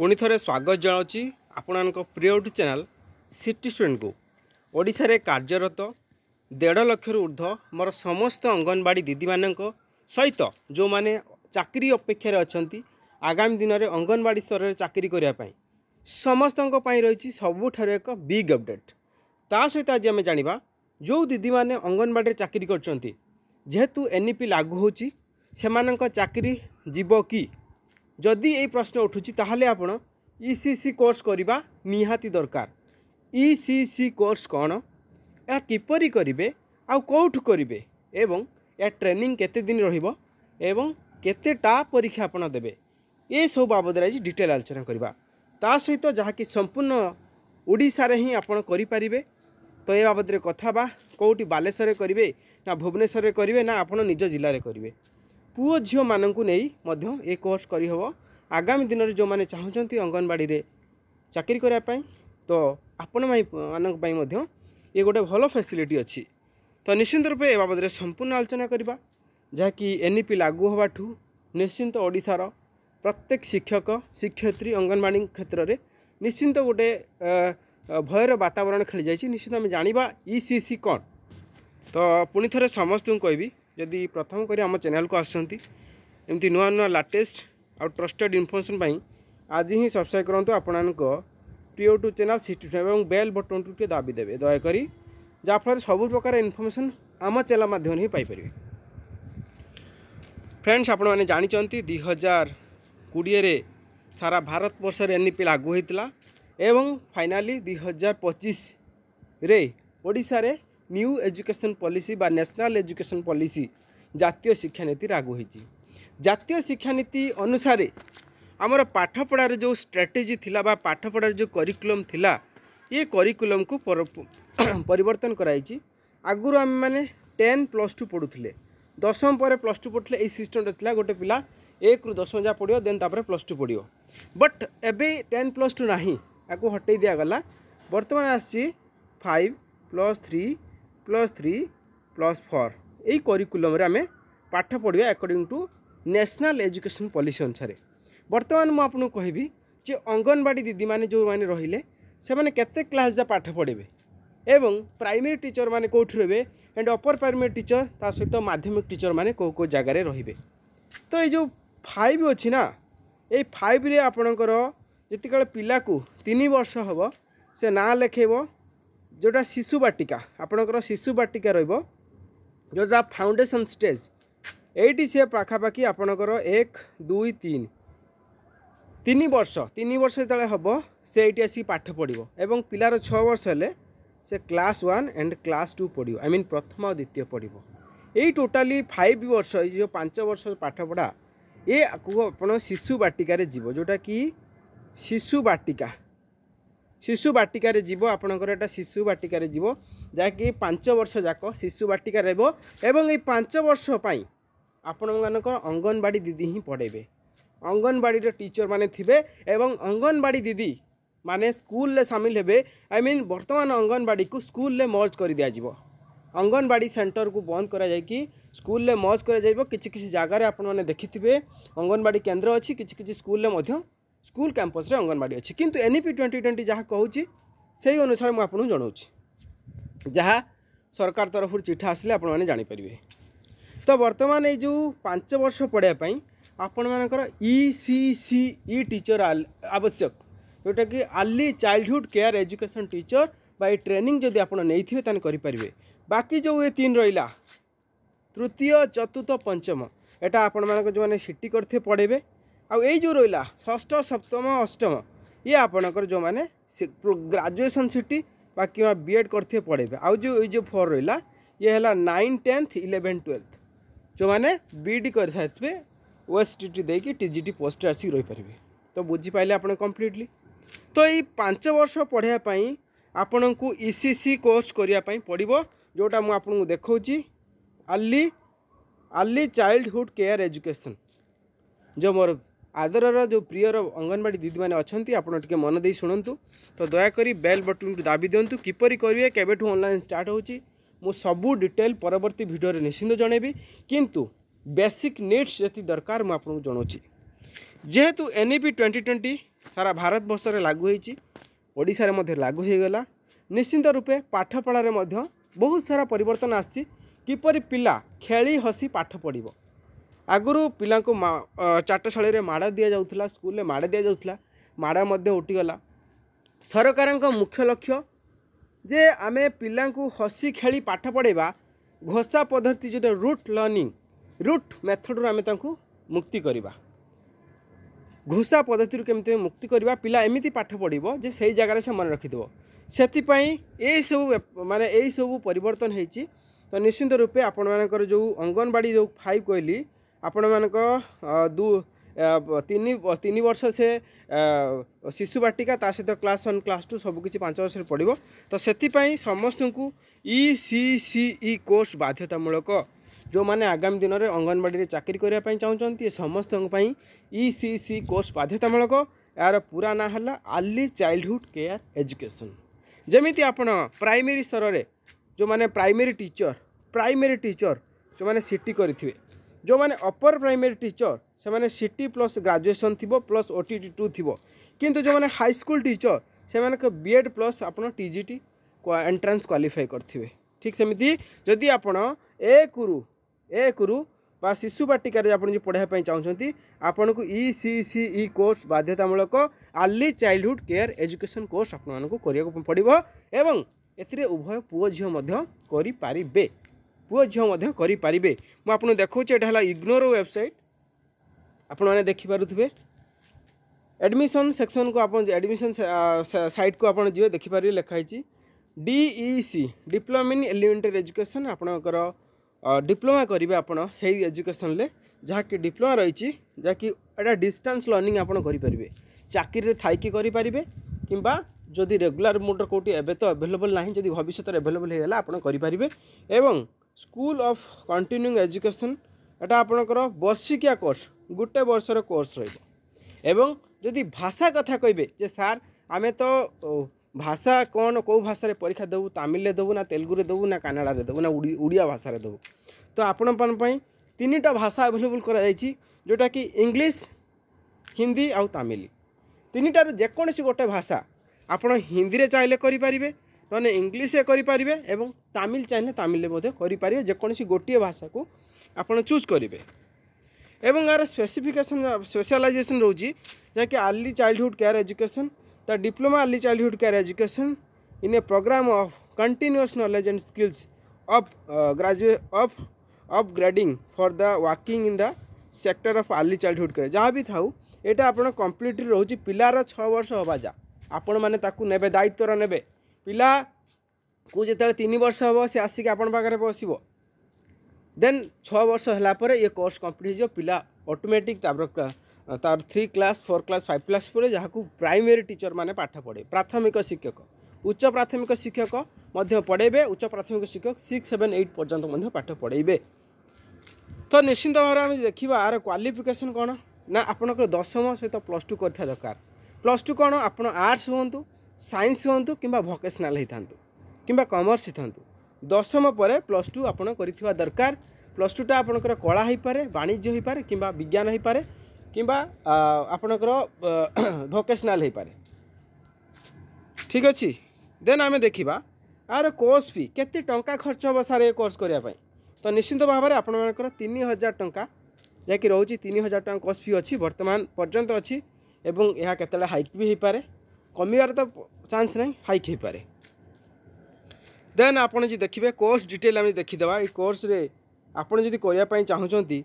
पुणी थे स्वागत जनावि आपण प्रिय यूट्यूब चैनल सिटी स्टूडेंट को ओडिशा रे कार्यरत 1.5 लाख ऊर्ध्व मोर समस्त अंगनवाड़ी दीदी मान सहित जो माने चाकरी अपेक्षा अच्छा आगामी दिन में अंगनवाड़ी स्तर में चाकरी करने समस्त रही सबुठार एक बिग अपडेट ता सहित आज आम जाना जो दीदी मैंने अंगनवाड़ी चाकरी करेतु एनईपी लागू होची चाकरी जीव कि जदि ये प्रश्न उठुची ताहले आपण ईसीसी कोर्स करवा निहाती दरकार। ईसीसी कोर्स कौन या किपरि करिवे आउ कोठु करिवे एवं या ट्रेनिंग केते दिन रहिबो एवं केतेटा परीक्षा आपण देबे ये सब बाबद आज डिटेल आलोचना करवा ता सहित जहाँकि संपूर्ण ओडिशा रे ही आपण करि परिबे। तो ये बाबद कथा बा कोठी बालेश्वर करिवे ना भुवनेश्वर करिवे ना आपण निज जिल्ला रे करिवे पुओ झील मानू नहीं ये कोर्स करहब आगामी दिन में जो मैंने चाहते अंगनवाड़ी रे चाकरी करने तो आपण मानी ये गोटे भल फैसिलिटी अच्छी। तो निश्चिंत रूपे ए बाबद संपूर्ण आलोचना करवा जहाँकि एनईपी लागू होवाठू निश्चिंत ओडिशार प्रत्येक शिक्षक शिक्षयित्री अंगनवाड़ी क्षेत्र में निश्चिंत गोटे भयर वातावरण खेली जाइए। निश्चित आम जाना ईसीसी कौन। तो पुणी थे समस्त कहबी जदि प्रथम करी आम चैनल को आमती नुआ नुआ लाटेस्ट आ ट्रस्टेड इनफर्मेशन आज ही सब्सक्राइब करूँ आपण प्रिय यूट्यूब चैनल सिटी और बेल बटन टे दाबी देवे दयाकोरी जहाँफल सब प्रकार इनफर्मेशन आम चैनल माध्यम ही पाइपर। फ्रेंड्स आपण मैंने जानते 2020 सारा भारत वर्ष एनईपी लागू होता एवं फाइनाली 2025 रे ओडिशा रे न्यू एजुकेशन पॉलिसी बा नेशनल एजुकेशन पॉलिसी जातीय शिक्षा नीति लागू होती। जातीय शिक्षा नीति अनुसार आमर पाठपढ़ार जो स्ट्रेटेजी थिला बा पाठपढ़ार जो करिकुलम थिला ये करिकुलम को परिवर्तन कराई। आगुरी आम मैंने 10+2 पढ़ुले 10वीं पर +2 पढ़ुले ये सिस्टम था गोटे पिला 1 ରୁ 10 जा पढ़ो देन तापर +2 पढ़ो बट एबे 10+2 नहीं आपको हटई दिगला बर्तमान आसी 5+3+3+4 यही करिकुलम आम पाठ पढ़ा according to national education policy अनुसार। बर्तमान मुझे कहबी जे अंगनवाड़ी दीदी माने जो माने रहिले से माने केते क्लास जा पाठ पढ़े एवं प्राइमरी टीचर माने कोठी रहे एंड अपर प्राइमरी टीचर ता सहित माध्यमिक टीचर माने को जगार रे। तो ये जो 5 अच्छी ना ये 5 रे आपणकर जितकाल पिला को 3 वर्ष हम से ना लेखेब जोटा शिशु बाटिका आपणकर शिशु बाटिका रहिबो जोटा फाउंडेशन स्टेज एटी सी पाखापाखि आपणकर 1 2 3 वर्ष जो हम से ये आसिक पाठ पढ़ो एवं पिलार 6 वर्ष हेले से क्लास 1 एंड क्लास 2 पढ़ो आई मीन प्रथम और द्वितीय पढ़ो यही टोटाली 5 वर्ष जो 5 वर्ष पाठ पढ़ा ये आप शिशु बाटिका जीव जोटा कि शिशु बाटिका जीव आपणकर एटा शिशु बाटिका जीव जहाँकि 5 वर्ष जाक शिशु बाटिका रहिबो एवं ये 5 वर्ष पई आपण मानकर अंगनवाड़ी दीदी ही पढ़ेबे अंगनवाड़ी टीचर माने थिबे एवं अंगनवाड़ी दीदी माने स्कूल ले शामिल हेबे आई मीन वर्तमान अंगनवाड़ी को स्कूल ले मर्ज कर दिया जिवो अंगनवाड़ी सेंटर को बंद करा जाय कि स्कूल ले मर्ज करा जाइबो। किछि जगह रे आपण माने देखिथिबे अंगनवाड़ी केंद्र अछि किछि स्कूल ले मध्य स्कूल कैंपस रे अंगनवाड़ी अच्छी किंतु एनईपी 2020 जहाँ कहूँ से अनुसार मुझे आपको जनाऊँ जहाँ सरकार तरफ चिठा आसिले आपण मैंने जानीपर। तो बर्तमान ये जो 5 वर्ष पढ़ाई आपण मानकर ईसीसी टीचर आवश्यक जोटा कि early childhood care education teacher बा ट्रेनिंग जदि आप नहीं तान करें। बाकी जो ये 3 रहा तृतीय चतुर्थ पंचम एटा आपण मानक जो मैंने सिटी करते पढ़ेबे आउ यही जो रहा षष्ठ सप्तम अष्टम ये आपणकर जो मैंने ग्रेजुएशन सिटी बाकी बीएड करते पढ़ेबे आउ जो ये 4 रहा ये है 9, 10th, 11, 12th जो मैंने बीडी कर ओएसटीटी देकी टीजीटी पोस्ट आसिक रही पारे। तो बुझीपारे आप कम्प्लीटली। तो ये 5 वर्ष पढ़ाई आपण को ईसीसी कोर्स करने पड़ो जोटा मुझे आपको देखा अर्ली चाइल्डहुड केयर एजुकेशन जो मोर आदरर जो प्रियर अंगनवाड़ी दीदी मैंने अच्छा आपड़ मन दे शुणु। तो दयाकोरी बेल बटन को दाबी दिंतु किपरि करेंगे केबेठू ऑनलाइन स्टार्ट होची मु सबू डिटेल परवर्ती वीडियो रे निश्चिंत जनइबी किंतु बेसिक नीड्स जति दरकार मु आपको जनाऊँ जेहेतु एनईपी 2020 सारा भारत वर्ष में लागू होईची ओडिशा रे मध्य लागू हो गला। निश्चिंत रूपे पाठपढ़ा रे मध्य बहुत सारा परिवर्तन आसी किपरि पिला खेली हसी पाठ पढ़िबो। आगुरु पिला को चाटशाली रे माड़ दिया जाउथला स्कूल रे माड़ दिया जाउथला माड़ मध्य उठीगला। सरकार मुख्य लक्ष्य जे आमे पिला को हसी खेली पाठ पढ़ेबा घोषा पद्धति जो रूट लर्निंग रूट मेथड रू आमे तांकु मुक्ति करवा। घोषा पद्धति केमती मुक्ति करवा पिला एमिति पाठ पढ़िबो जे सही जगह से मन रखिदबो। सेतिपई ए सब माने ए सब परिवर्तन होईची। तो निश्चिंत रूपे आपण मानकर जो अंगनवाड़ी जो 5 कहली आपण मानक तीन वर्ष से शिशु बाटिका ता सहित क्लास 1 क्लास 2 सबकि 5 वर्ष पड़ो। तो से समस्त को ECCE कोर्स बाध्यतामूलक जो मैंने आगामी दिन में अंगनवाड़ी चाकरी करने चाहते समस्त ECCE कोर्स बाध्यतामूलक। यार पूरा ना है अर्ली चाइल्डहुड केयर एजुकेशन। जमीती आपण प्राइमरी स्तर में जो मैंने प्राइमरी टीचर जो मैंने सीटी करेंगे जो मैंने अपर प्राइमरी टीचर से मैंने सीटी प्लस ग्रेजुएशन थी प्लस OTT 2 थी। किंतु जो मैंने हाई स्कूल टीचर से मैंने BEd प्लस आप TGT एंट्रांस क्वालिफाई करेंगे। ठीक सेमती जदि आपण ए कुरु बा शिशु बाटिका जो पढ़ाई चाहते आपन को ECCE कोर्स बाध्यतामूलक early childhood care education course आपको करने पड़ो। एवं एथिरे उभय पुओ झील करें पुओ झील करें। मुझे देखा यहाँ इग्नोर वेबसाइट आपण मैंने देखिपे एडमिशन सेक्शन को आप एडमिशन साइट को आप जी देखिपारे लिखाई DEC diploma in elementary education आपणकर डिप्लोमा करेंगे आपण से एजुकेशन ले जहाँकि डिप्लोमा रही जहाँकि एटा डिस्टेंस लर्निंग आप करेंगे चाकरी थी करेंगे किंबा जदि रेगुलर मोड कौटी एवं तो अवेलेबल ना जदि भविष्य अवेलेबल होगा आप करेंगे। एवं स्कूल ऑफ कंटिन्यूइंग एजुकेशन एटा आपणकर वर्षिकिया कोर्स गोटे वर्षर कोर्स रही। जदि भाषा कथा कहे जे सार आमे तो भाषा कौन कौ भाषा रे परीक्षा देवु तमिल देवु ना तेलुगु रे देवु ना कन्नड़ा रे देवु ना उड़िया भाषा रे देवु। तो आपण तीनटा भाषा अवेलेबल करा जायछि जोटा कि इंग्लिश हिंदी आउ तमिल तीनटार जेकोसी गोटे भाषा आपण हिंदी रे चाहिले करि परिबे नने इंग्लिश रे करि परिबे एवं तमिल चाहिले तमिल रे मध्ये करि परिबे जेकोसी गोटे भाषा को आपण चूज करिवे। एवं यार स्पेसिफिकेशन स्पेशलाइजेशन रोची जहाँकि early childhood care education the diploma early childhood care education in a program of continuous knowledge and skills of upgrading for the working in the sector of early childhood care जहाँ भी थाउ एटा आपण completely रोची पिलार 6 वर्ष हवा जा आपण माने ताकू नेबे दायित्व नेबे पिला को जेते 3 वर्ष हम से आसिक आपण पाखरे बसिबो देन 6 वर्ष है पर ये कोर्स कंप्लीट हो पिला ऑटोमेटिक तार 3 क्लास 4 क्लास 5 क्लास पर जहाँ को प्राइमरी टीचर माने पाठ पढ़े प्राथमिक शिक्षक उच्च प्राथमिक शिक्षक मध्य पढ़ेबे उच्च प्राथमिक शिक्षक 6 7 8 पर्यंत मध्य पाठ पढ़ेबे। तो निश्चिंत भाव में देखा आर क्वालिफिकेशन कौन ना आपनकर 10वीं सहित +2 करथा दरकार। +2 कौन आप आर्ट्स हूँ साइंस हूँ कि भोकेशनाल होता कि कॉमर्स होता 10वीं पर +2 आपन करिथिबा दरकार। +2 टा आपनकर कला हो पारे वाणिज्य हो पारे किंबा विज्ञान हो पारे किंबा आपनकर भोकेशनाल हो पारे। ठीक अच्छे देन आमे देखिबा आर कोर्स फी केते टंका खर्च हो सारे ये कोर्स करिया पई। तो निश्चित भाव में आपनकर 3000 टंका जैकि रोची 3000 टंका कोर्स फी अच्छी वर्तमान पर्यंत अच्छी एवं यह केतले हाइक भी हो पारे कमिवार तो चांस नहीं हाइक हो पारे। देन आपन जी देखिए कोर्स डिटेल आम देखीदे ये कोर्स रे आपन जदि करने चाहूँगी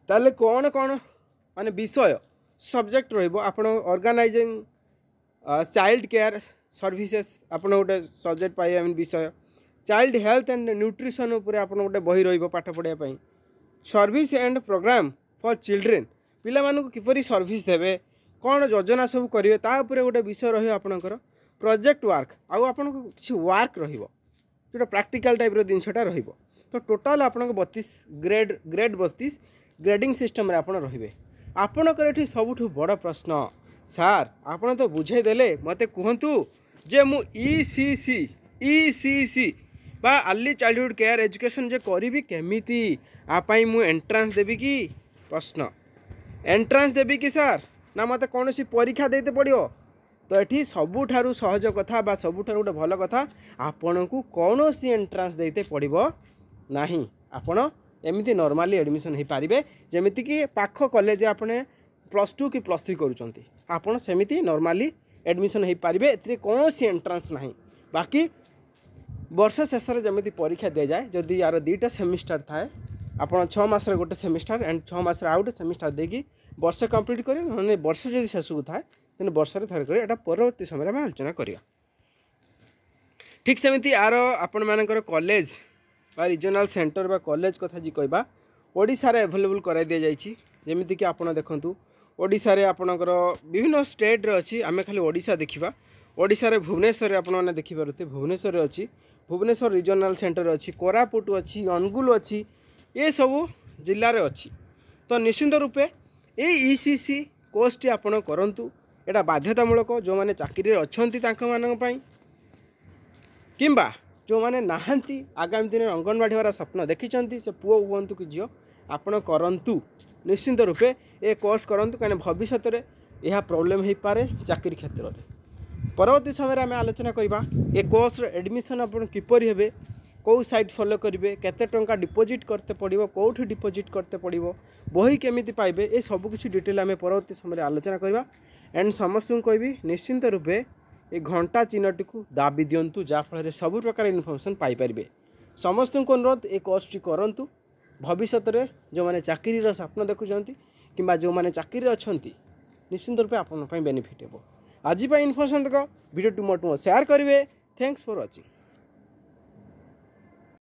ताले कौन कौन माने विषय सब्जेक्ट रहिबो आपन ऑर्गेनाइजिंग चाइल्ड केयर सर्विसेस आपन गोटे सब्जेक्ट पाइबे विषय चाइल्ड हेल्थ एंड न्यूट्रिशन उपर आपन गोटे बही रहिबो पाठ पढ़िया पई service and program for children पिला मानकु किपरि सर्विस देबे कौन योजना सब करेंगे तापर गोटे विषय रही आपणकर प्रोजेक्ट वर्क आउ आपन किसी वर्क रहिबो जो प्रैक्टिकल टाइप जिनसटा रहिबो। तो टोटाल आपन 32 ग्रेड 32 ग्रेडिंग सिस्टम रे आपन रहिबे। आपणकर एठी सबुठ बड़ प्रश्न सार आपन तो बुझाई देले मते कहंतु जे मु ECC बा अर्ली चाइल्डहुड केयर एजुकेशन जे करिबी केमिति आपाई मु एंट्रांस देबी कि प्रश्न एंट्रांस देबी कि सार ना मत कौन परीक्षा देते पड़ो। तो ये सबुठारु सहज कथा बा सबुठारु गोटे भल कथा आपण को कौन एंट्रांस देते पड़ो ना। आपण एमती नॉर्मली एडमिशन हो पारे जमीती कि पाख कॉलेज आपने +2 कि +3 करुँच आपड़ सेमती नॉर्मली एडमिशन हो पारे। ए कौन एंट्रांस ना बाकी वर्ष शेष में जमी परीक्षा दि जाए जदि यार 2टा सेमिस्टर थाए आप 6 मास गोटे सेमिस्टर एंड 6 मास आउ गोटे सेमिस्टर देकी वर्ष कंप्लीट करें वर्ष जब शेष को थाए तेज वर्ष थर कर एटा परवर्ती समय आम आलोचना करिया। ठीक सेमती यार आपण मानकर कॉलेज बा रिजनल सेंटर बा कॉलेज कथा जी कहबा ओडिशा रे अवेलेबल कराई दि जाइछि। जेमिति कि आपण देखंतु ओडिशा रे आपणकर विभिन्न स्टेट रे अछि आमे खाली ओडिशा देखिबा ओडिशा रे भुवनेश्वर आपण माने देखि पारुते भुवनेश्वर रे अछि भुवनेश्वर रिजनल सेंटर अच्छी कोरापुट अच्छी अनुगुल अच्छी ये सब जिले में अच्छी। तो निश्चिंत रूपे ये ईसीसी कोर्स टी आपण करंतु एटा बाध्यतामूलक जो मैंने चाकरी अच्छा किंबा जो मैंने नहांती आगामी दिन अंगनवाड़ी वाला स्वप्न देखी से पुओ हूँ कि झील आपण करंतु निश्चिंत रूपे ये कोर्स करंतु कहीं भविष्य में यह प्रोब्लेम हो पारे चाकरी क्षेत्र में। परवर्ती समय आम आलोचना करवा ए कोर्स एडमिशन आप किपर हे कौ साइट फॉलो करेंगे केते टंका डिपोजिट करते पड़ो कौटी डिपोजिट करते पड़ो बही केमी पाइबे ये सबकि डिटेल आम परवर्ती समय आलोचना करवा। एंड समस्त कहबी निश्चिंत रूपे ये घंटा चिन्हटी को दाबी दिंतु जहाँफल सब प्रकार इनफर्मेशन पाइपर। समस्त को अनुरोध ये कोर्स टी करूँ भविष्य में जो मैंने चाकरी स्वप्न देखुं कि जो मैंने चाकरी अच्छा निश्चिंत रूपे आप बेनिफिट हो। आज इनफर्मेशन तक वीडियो टू मोर शेयर करेंगे। Thanks for watching.